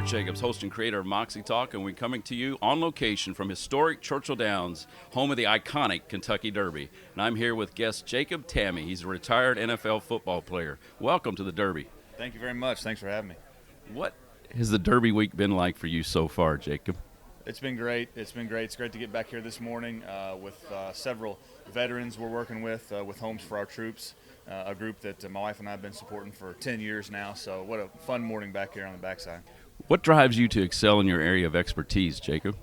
Kirt Jacobs, host and creator of Moxie Talk, and we're coming to you on location from historic Churchill Downs, home of the iconic Kentucky Derby. And I'm here with guest Jacob Tamme. He's a retired NFL football player. Welcome to the Derby. Thank you very much. Thanks for having me. What has the Derby week been like for you so far, Jacob? It's been great. It's great to get back here this morning with several veterans we're working with Homes for Our Troops, a group that my wife and I have been supporting for 10 years now. So what a fun morning back here on the backside. What drives you to excel in your area of expertise, Jacob?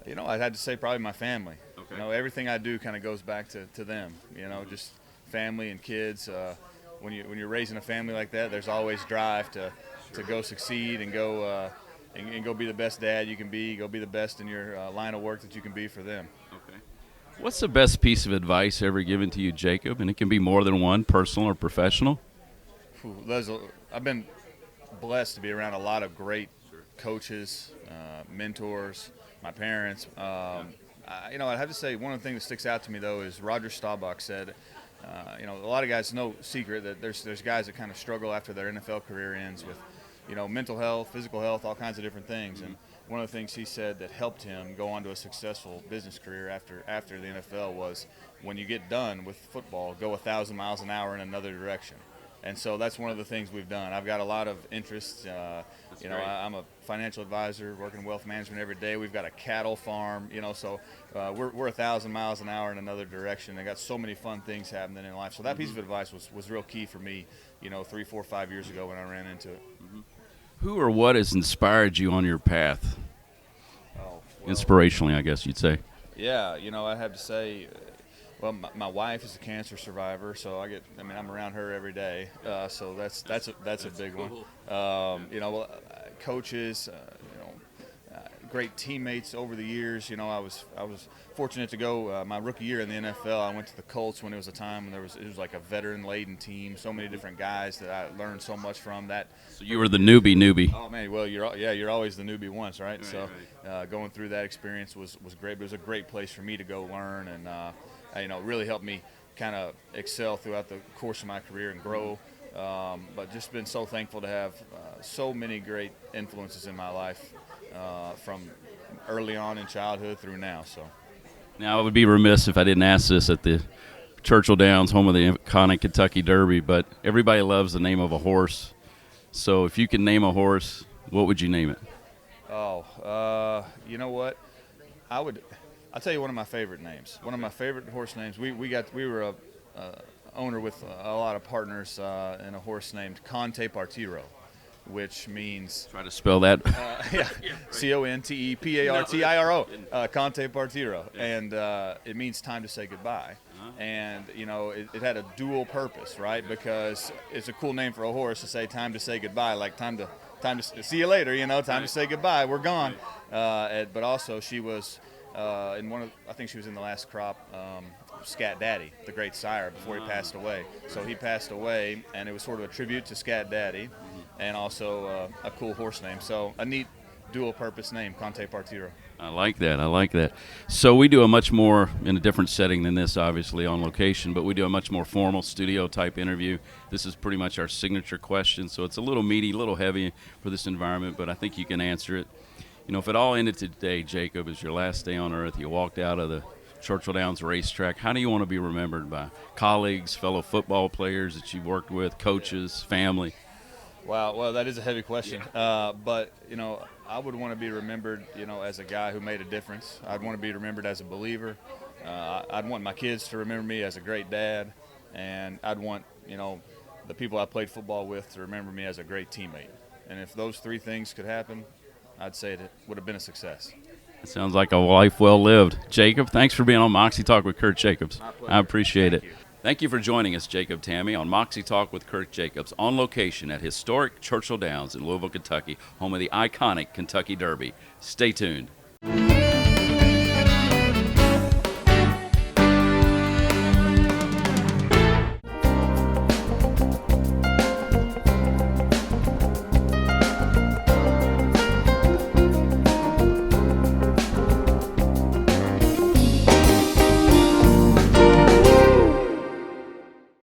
You know, I'd have to say probably my family. Okay. You know, everything I do kind of goes back to them. You know, just family and kids. When you're raising a family like that, there's always drive to go succeed and go and go be the best dad you can be. Go be the best in your line of work that you can be for them. Okay. What's the best piece of advice ever given to you, Jacob? And it can be more than one, personal or professional. I've been blessed to be around a lot of great coaches, mentors, my parents. I'd have to say one of the things that sticks out to me, though, is Roger Staubach said, a lot of guys, no secret that there's guys that kind of struggle after their NFL career ends with, mental health, physical health, all kinds of different things. And one of the things he said that helped him go on to a successful business career after the NFL was, when you get done with football, go 1,000 miles an hour in another direction. And so that's one of the things we've done. I've got a lot of interests. I'm a financial advisor, working in wealth management every day. We've got a cattle farm, so we're 1,000 miles an hour in another direction. I got so many fun things happening in life. So that piece of advice was real key for me, 3, 4, 5 years ago when I ran into it. Mm-hmm. Who or what has inspired you on your path? Inspirationally, I guess you'd say. Yeah, I have to say, well, my wife is a cancer survivor, so I'm around her every day, so that's a big cool one. Coaches, great teammates over the years. I was fortunate to go my rookie year in the NFL. I went to the Colts when it was a time when it was like a veteran-laden team. So many different guys that I learned so much from. That. So you were the newbie. Oh man, well you're always the newbie once, right? So going through that experience was great. But it was a great place for me to go learn and really helped me kind of excel throughout the course of my career and grow. But just been so thankful to have so many great influences in my life. From early on in childhood through now. So now I would be remiss if I didn't ask this at the Churchill Downs, home of the iconic Kentucky Derby, but everybody loves the name of a horse. So if you could name a horse, what would you name it? You know what? I'll tell you one of my favorite names. One of my favorite horse names. We were a owner with a lot of partners in a horse named Conte Partiro, which means... Try to spell that. Contepartiro, Conte Partiro. And it means time to say goodbye. And, it had a dual purpose, right? Because it's a cool name for a horse to say time to say goodbye, like time to see you later, time to say goodbye, we're gone. But also she was I think she was in the last crop, Scat Daddy, the great sire, before he passed away. So he passed away, and it was sort of a tribute to Scat Daddy. And also a cool horse name. So a neat dual-purpose name, Conte Partiro. I like that. So we do a much more, in a different setting than this, obviously, on location, but we do a much more formal studio-type interview. This is pretty much our signature question, so it's a little meaty, a little heavy for this environment, but I think you can answer it. If it all ended today, Jacob, is your last day on Earth, you walked out of the Churchill Downs racetrack, how do you want to be remembered by colleagues, fellow football players that you worked with, coaches, family? Wow, well, that is a heavy question. But, I would want to be remembered, as a guy who made a difference. I'd want to be remembered as a believer. I'd want my kids to remember me as a great dad. And I'd want, the people I played football with to remember me as a great teammate. And if those three things could happen, I'd say it would have been a success. It sounds like a life well lived. Jacob, thanks for being on Moxie Talk with Kirt Jacobs. I appreciate it. Thank you for joining us, Jacob Tamme, on Moxie Talk with Kirt Jacobs, on location at historic Churchill Downs in Louisville, Kentucky, home of the iconic Kentucky Derby. Stay tuned.